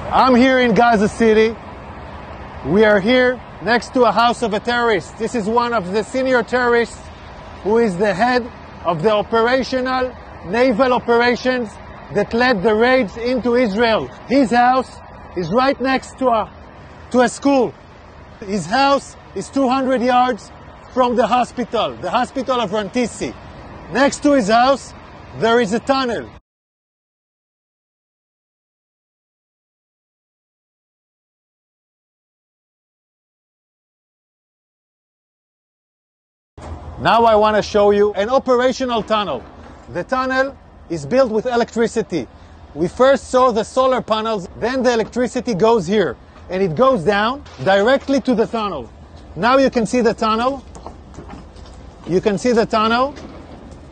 I'm here in Gaza City. We are here next to a house of a terrorist. This is one of the senior terrorists who is the head of the operational naval operations that led the raids into Israel. His house is right next to a school. His house is 200 yards from the hospital of Rantisi. Next to his house, there is a tunnel. Now I want to show you an operational tunnel. The tunnel is built with electricity. We first saw the solar panels, then the electricity goes here, and it goes down directly to the tunnel. Now you can see the tunnel. You can see the tunnel.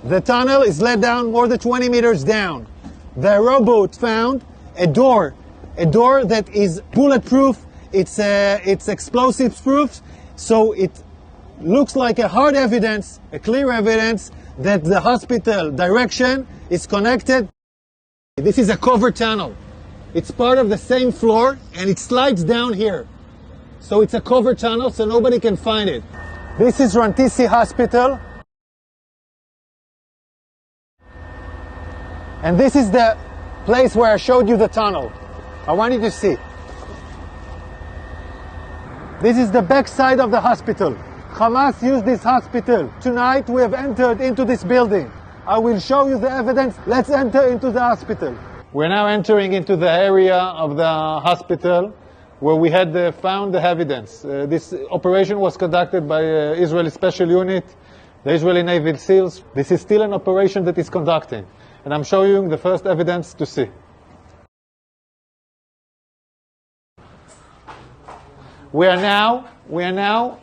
The tunnel is let down more than 20 meters down. The rowboat found a door that is bulletproof. It's explosive proof, so it looks like a hard evidence, a clear evidence that the hospital direction is connected. This is a covered tunnel. It's part of the same floor and it slides down here. So it's a covered tunnel so nobody can find it. This is Rantisi Hospital. And this is the place where I showed you the tunnel. I want you to see. This is the back side of the hospital. Hamas used this hospital. Tonight we have entered into this building. I will show you the evidence. Let's enter into the hospital. We're now entering into the area of the hospital where we had found the evidence. This operation was conducted by Israeli Special Unit, the Israeli Naval SEALs. This is still an operation that is conducting. And I'm showing you the first evidence to see. We are now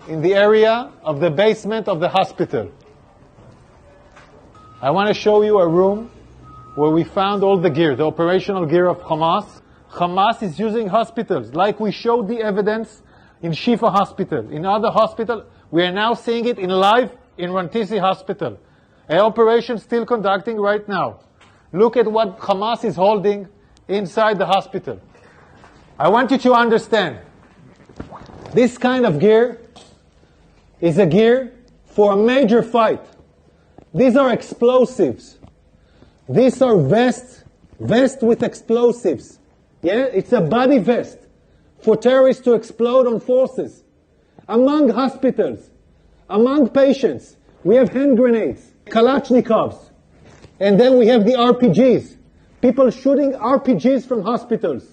in the area of the basement of the hospital. I want to show you a room where we found all the gear, the operational gear of Hamas. Hamas is using hospitals, like we showed the evidence in Shifa Hospital. In other hospitals, we are now seeing it in live in Rantisi Hospital. An operation still conducting right now. Look at what Hamas is holding inside the hospital. I want you to understand. This kind of gear is a gear for a major fight. These are explosives. These are vests with explosives. Yeah, it's a body vest for terrorists to explode on forces. Among hospitals, among patients, we have hand grenades, Kalashnikovs, and then we have the RPGs. People shooting RPGs from hospitals.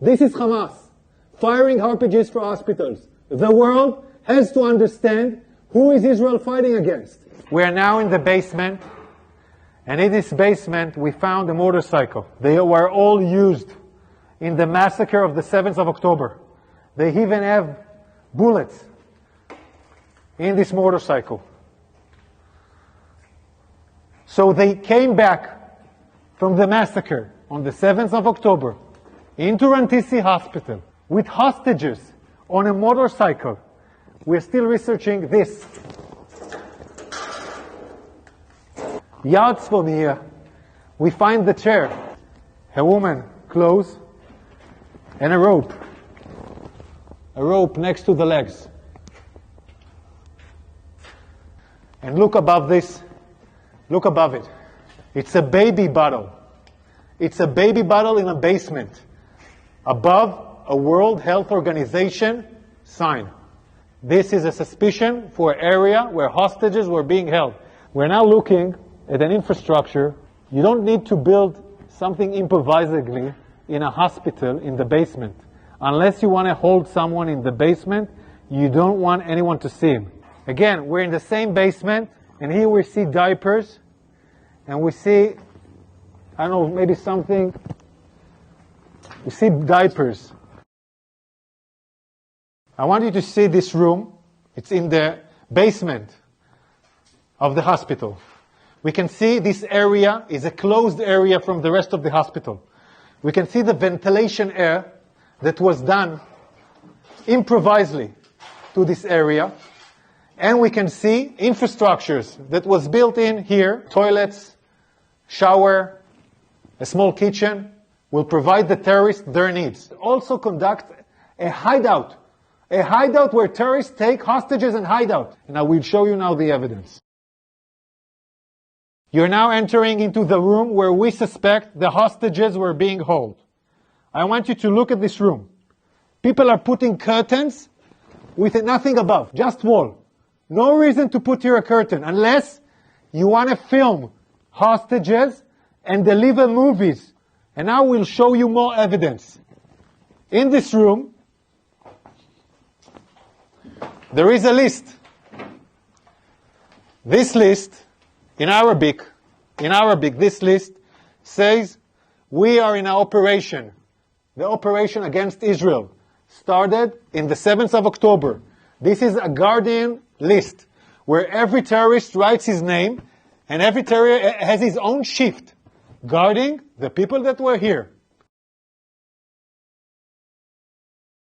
This is Hamas. Firing RPGs for hospitals. The world has to understand who is Israel fighting against. We are now in the basement, and in this basement we found a motorcycle. They were all used in the massacre of the 7th of October. They even have bullets in this motorcycle. So they came back from the massacre on the 7th of October into Rantisi Hospital with hostages on a motorcycle. We're still researching this. Yards from here, we find the chair, a woman, clothes, and a rope. A rope next to the legs. And look above this. Look above it. It's a baby bottle. It's a baby bottle in a basement. Above a World Health Organization sign. This is a suspicion for an area where hostages were being held. We're now looking at an infrastructure. You don't need to build something improvisedly in a hospital in the basement. Unless you want to hold someone in the basement, you don't want anyone to see him. Again, we're in the same basement, and here we see diapers, and we see, I don't know, maybe something. We see diapers. I want you to see this room. It's in the basement of the hospital. We can see this area is a closed area from the rest of the hospital. We can see the ventilation air that was done improvisedly to this area. And we can see infrastructures that was built in here, toilets, shower, a small kitchen. will provide the terrorists their needs. Also conduct a hideout where terrorists take hostages and hide out. And I will show you now the evidence. You're now entering into the room where we suspect the hostages were being held. I want you to look at this room. People are putting curtains with nothing above, just wall. No reason to put here a curtain unless you want to film hostages and deliver movies. And now we'll show you more evidence. In this room, there is a list. This list, in Arabic, this list says, we are in an operation. The operation against Israel started in the 7th of October. This is a Guardian list where every terrorist writes his name and every terrorist has his own shift guarding the people that were here.